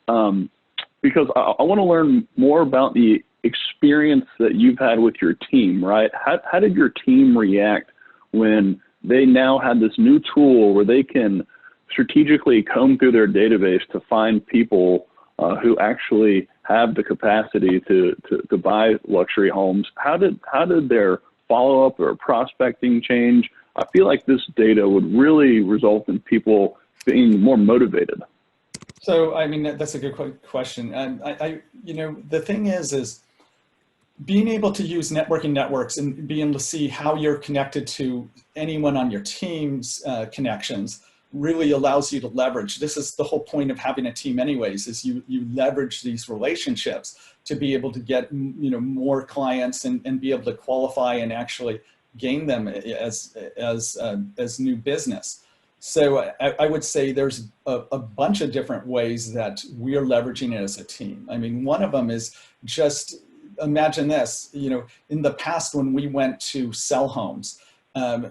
um, because I want to learn more about the experience that you've had with your team, right? How did your team react when they now had this new tool where they can strategically comb through their database to find people who actually have the capacity to buy luxury homes? How did their follow-up or prospecting change? I feel like this data would really result in people being more motivated. So, I mean, that's a good question. And you know, the thing is being able to use networking networks and being able to see how you're connected to anyone on your team's connections really allows you to leverage. This is the whole point of having a team anyways, is you leverage these relationships to be able to get, you know, more clients and be able to qualify and actually gain them as new business. So I would say there's a bunch of different ways that we're leveraging it as a team. I mean, one of them is just imagine this, you know, in the past when we went to sell homes,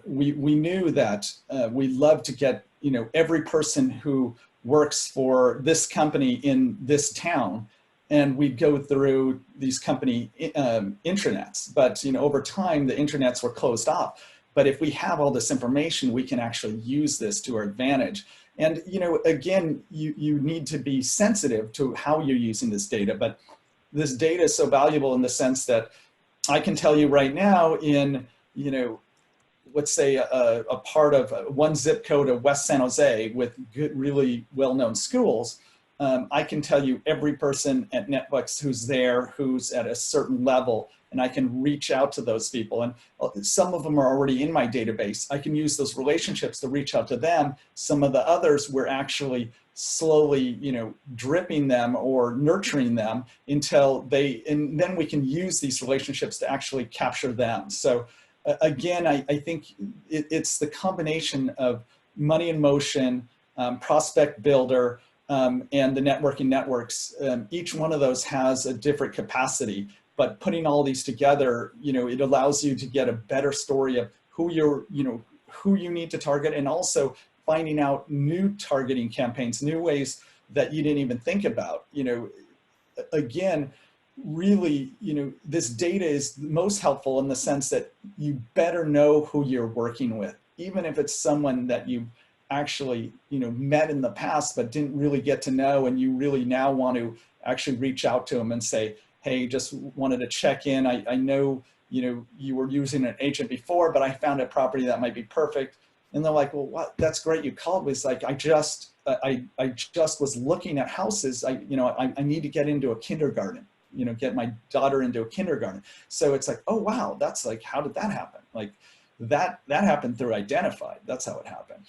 we knew that we love to get, you know, every person who works for this company in this town, and we'd go through these company intranets. But, you know, over time, the intranets were closed off. But if we have all this information, we can actually use this to our advantage. And, you know, again, you need to be sensitive to how you're using this data. But this data is so valuable in the sense that I can tell you right now in, you know, let's say a part of one zip code of West San Jose with good, really well-known schools, I can tell you every person at Netflix who's there, who's at a certain level, and I can reach out to those people. And some of them are already in my database. I can use those relationships to reach out to them. Some of the others we're actually slowly, you know, dripping them or nurturing them until and then we can use these relationships to actually capture them. So again, I think it's the combination of money in motion, prospect builder, and the networking networks. Each one of those has a different capacity, but putting all these together, you know, it allows you to get a better story of who who you need to target, and also finding out new targeting campaigns, new ways that you didn't even think about. You know, again, really, you know, this data is most helpful in the sense that you better know who you're working with, even if it's someone that you actually, you know, met in the past but didn't really get to know, and you really now want to actually reach out to them and say, hey, just wanted to check in. I know, you know, you were using an agent before, but I found a property that might be perfect. And they're like, well, what? That's great. You called me. It's like, I just was looking at houses. I need to get into a kindergarten, you know, get my daughter into a kindergarten. So it's like, oh, wow, that's like, how did that happen? Like that happened through Identified. That's how it happened.